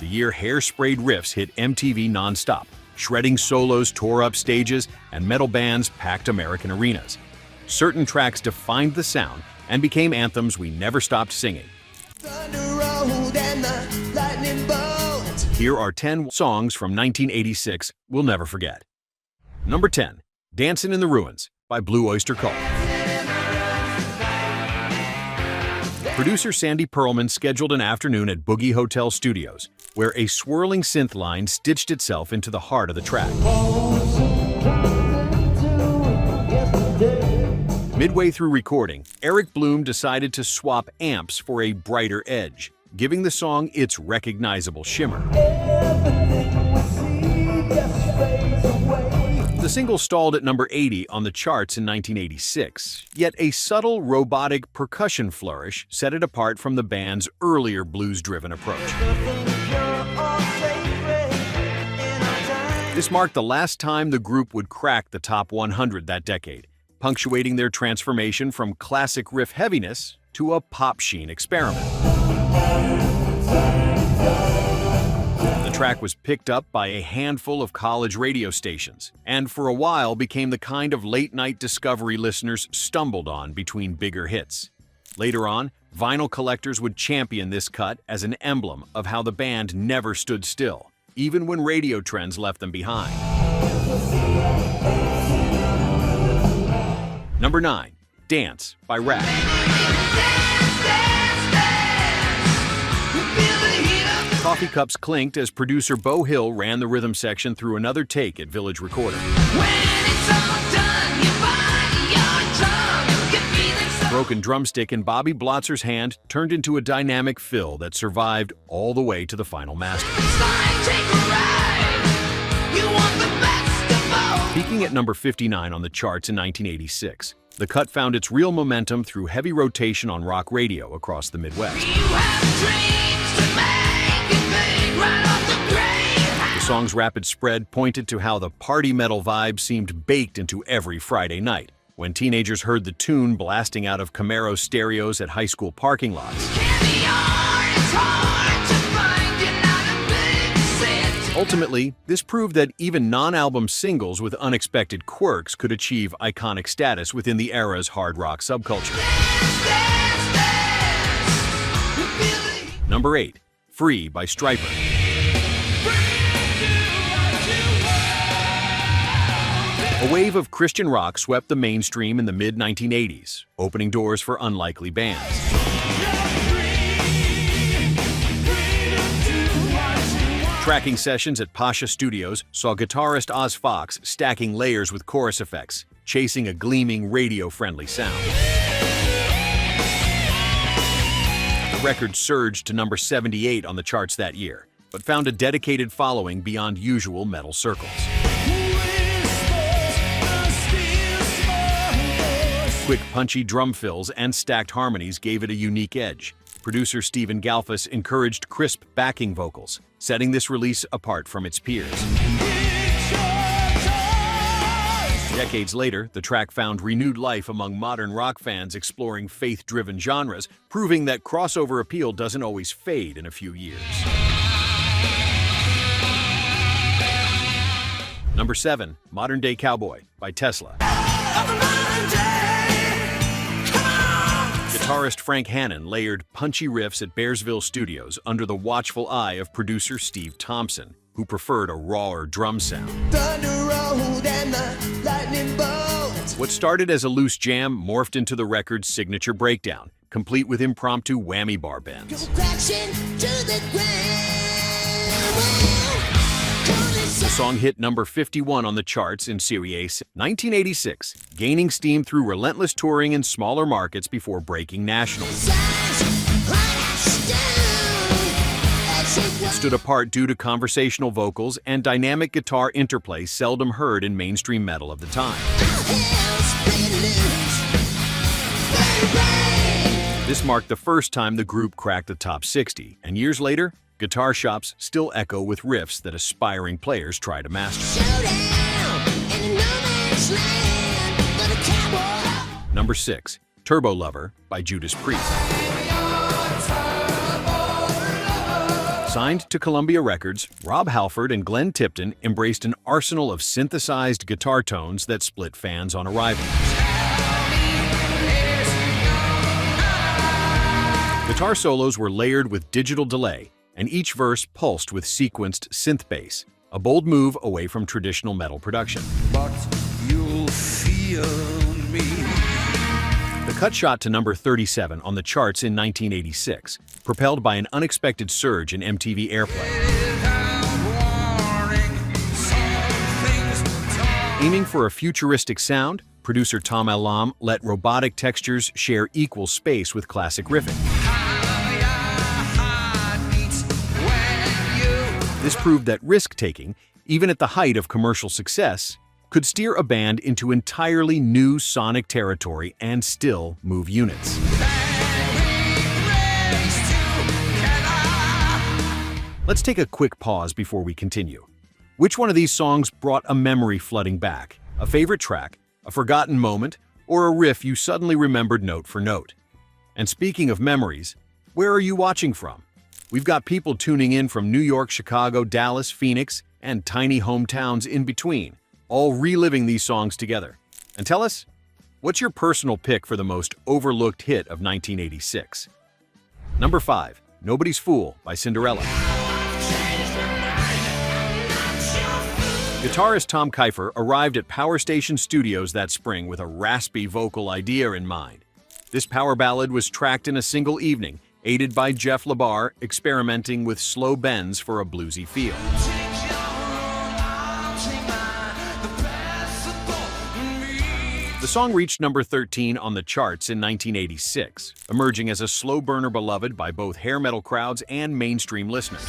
the year hair-sprayed riffs hit MTV nonstop. Shredding solos tore up stages, and metal bands packed American arenas. Certain tracks defined the sound and became anthems we never stopped singing. Here are 10 songs from 1986 we'll never forget. Number 10, Dancin' in the Ruins by Blue Oyster Cult. Producer Sandy Pearlman scheduled an afternoon at Boogie Hotel Studios, where a swirling synth line stitched itself into the heart of the track. Midway through recording, Eric Bloom decided to swap amps for a brighter edge, giving the song its recognizable shimmer. The single stalled at number 80 on the charts in 1986, yet a subtle, robotic percussion flourish set it apart from the band's earlier blues-driven approach. This marked the last time the group would crack the top 100 that decade, punctuating their transformation from classic riff heaviness to a pop sheen experiment. The track was picked up by a handful of college radio stations, and for a while became the kind of late-night discovery listeners stumbled on between bigger hits. Later on, vinyl collectors would champion this cut as an emblem of how the band never stood still, even when radio trends left them behind. Number 9, Dance by Ratt. Coffee cups clinked as producer Beau Hill ran the rhythm section through another take at Village Recording. The broken drumstick in Bobby Blotzer's hand turned into a dynamic fill that survived all the way to the final master. Peaking at number 59 on the charts in 1986, the cut found its real momentum through heavy rotation on rock radio across the Midwest. The song's rapid spread pointed to how the party metal vibe seemed baked into every Friday night, when teenagers heard the tune blasting out of Camaro stereos at high school parking lots. Ultimately, this proved that even non-album singles with unexpected quirks could achieve iconic status within the era's hard rock subculture. Number 8, Free by Stryper. A wave of Christian rock swept the mainstream in the mid-1980s, opening doors for unlikely bands. Tracking sessions at Pasha Studios saw guitarist Oz Fox stacking layers with chorus effects, chasing a gleaming radio-friendly sound. The record surged to number 78 on the charts that year, but found a dedicated following beyond usual metal circles. Quick, punchy drum fills and stacked harmonies gave it a unique edge. Producer Stephen Galfus encouraged crisp backing vocals, setting this release apart from its peers. Decades later, the track found renewed life among modern rock fans exploring faith-driven genres, proving that crossover appeal doesn't always fade in a few years. Number 7, Modern Day Cowboy by Tesla. Guitarist Frank Hannon layered punchy riffs at Bearsville Studios under the watchful eye of producer Steve Thompson, who preferred a rawer drum sound. What started as a loose jam morphed into the record's signature breakdown, complete with impromptu whammy bar bends. The song hit number 51 on the charts in Series 1986, gaining steam through relentless touring in smaller markets before breaking nationally. It stood apart due to conversational vocals and dynamic guitar interplay seldom heard in mainstream metal of the time. This marked the first time the group cracked the top 60, and years later, guitar shops still echo with riffs that aspiring players try to master. Number 6, Turbo Lover by Judas Priest. Signed to Columbia Records, Rob Halford and Glenn Tipton embraced an arsenal of synthesized guitar tones that split fans on arrival. Guitar solos were layered with digital delay, and each verse pulsed with sequenced synth bass, a bold move away from traditional metal production. But you'll feel me. The cut shot to number 37 on the charts in 1986, propelled by an unexpected surge in MTV airplay. Aiming for a futuristic sound, producer Tom Elam let robotic textures share equal space with classic riffing. This proved that risk-taking, even at the height of commercial success, could steer a band into entirely new sonic territory and still move units. Let's take a quick pause before we continue. Which one of these songs brought a memory flooding back? A favorite track, a forgotten moment, or a riff you suddenly remembered note for note? And speaking of memories, where are you watching from? We've got people tuning in from New York, Chicago, Dallas, Phoenix, and tiny hometowns in between, all reliving these songs together. And tell us, what's your personal pick for the most overlooked hit of 1986? Number 5, Nobody's Fool by Cinderella. Guitarist Tom Keifer arrived at Power Station Studios that spring with a raspy vocal idea in mind. This power ballad was tracked in a single evening, aided by Jeff LaBar experimenting with slow bends for a bluesy feel. The song reached number 13 on the charts in 1986, emerging as a slow burner beloved by both hair metal crowds and mainstream listeners.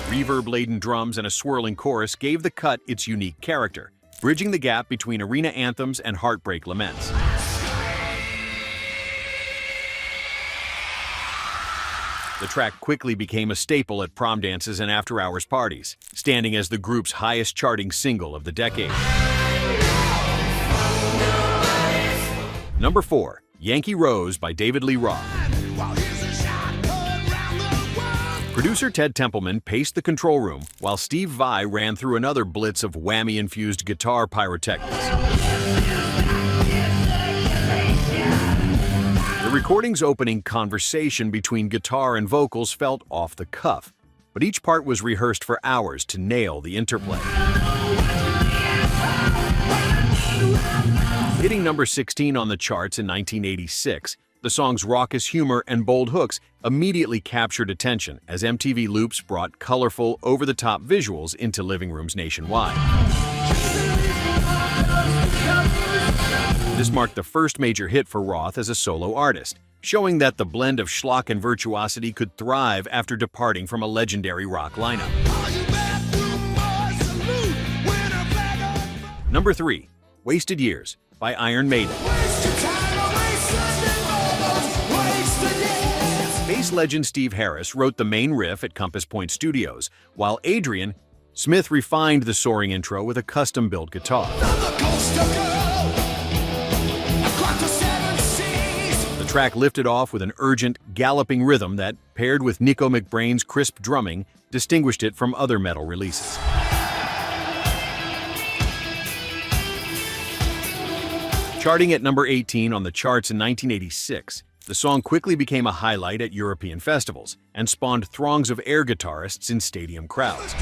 Reverb-laden drums and a swirling chorus gave the cut its unique character, bridging the gap between arena anthems and heartbreak laments. The track quickly became a staple at prom dances and after-hours parties, standing as the group's highest-charting single of the decade. Number 4, Yankee Rose by David Lee Roth. Producer Ted Templeman paced the control room while Steve Vai ran through another blitz of whammy-infused guitar pyrotechnics. The recording's opening conversation between guitar and vocals felt off the cuff, but each part was rehearsed for hours to nail the interplay. Hitting number 16 on the charts in 1986, the song's raucous humor and bold hooks immediately captured attention as MTV loops brought colorful, over-the-top visuals into living rooms nationwide. This marked the first major hit for Roth as a solo artist, showing that the blend of schlock and virtuosity could thrive after departing from a legendary rock lineup. Number 3, Wasted Years by Iron Maiden. Bass legend Steve Harris wrote the main riff at Compass Point Studios, while Adrian Smith refined the soaring intro with a custom-built guitar. The track lifted off with an urgent, galloping rhythm that, paired with Nico McBrain's crisp drumming, distinguished it from other metal releases. Charting at number 18 on the charts in 1986, the song quickly became a highlight at European festivals and spawned throngs of air guitarists in stadium crowds.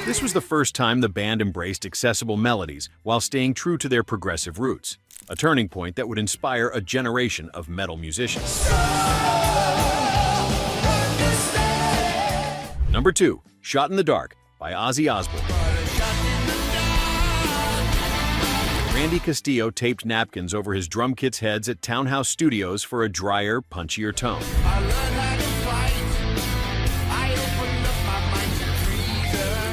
This was the first time the band embraced accessible melodies while staying true to their progressive roots, a turning point that would inspire a generation of metal musicians. Number 2, Shot in the Dark by Ozzy Osbourne. Randy Castillo taped napkins over his drum kit's heads at Townhouse Studios for a drier, punchier tone.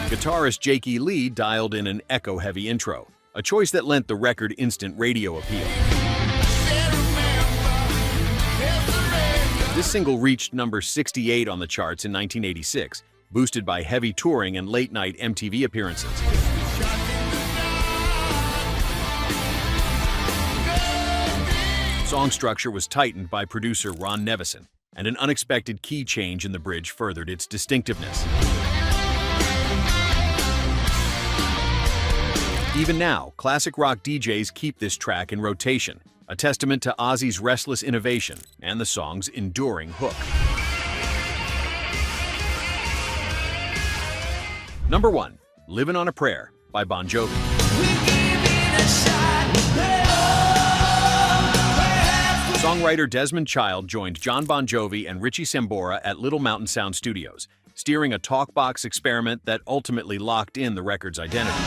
Guitarist Jake E. Lee dialed in an echo-heavy intro, a choice that lent the record instant radio appeal. This single reached number 68 on the charts in 1986, boosted by heavy touring and late-night MTV appearances. Song structure was tightened by producer Ron Nevison, and an unexpected key change in the bridge furthered its distinctiveness. Even now, classic rock DJs keep this track in rotation, a testament to Ozzy's restless innovation and the song's enduring hook. Number 1. Livin' on a Prayer by Bon Jovi. Songwriter Desmond Child joined John Bon Jovi and Richie Sambora at Little Mountain Sound Studios, steering a talkbox experiment that ultimately locked in the record's identity.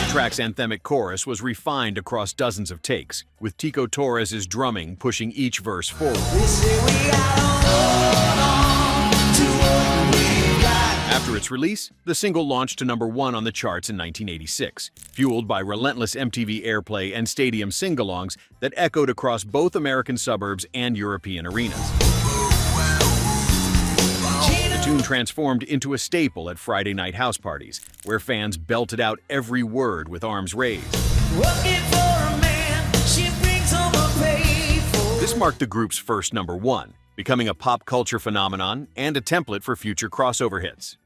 The track's anthemic chorus was refined across dozens of takes, with Tico Torres' drumming pushing each verse forward. After its release, the single launched to number 1 on the charts in 1986, fueled by relentless MTV airplay and stadium sing-alongs that echoed across both American suburbs and European arenas. The tune transformed into a staple at Friday night house parties, where fans belted out every word with arms raised. This marked the group's first number 1, becoming a pop culture phenomenon and a template for future crossover hits.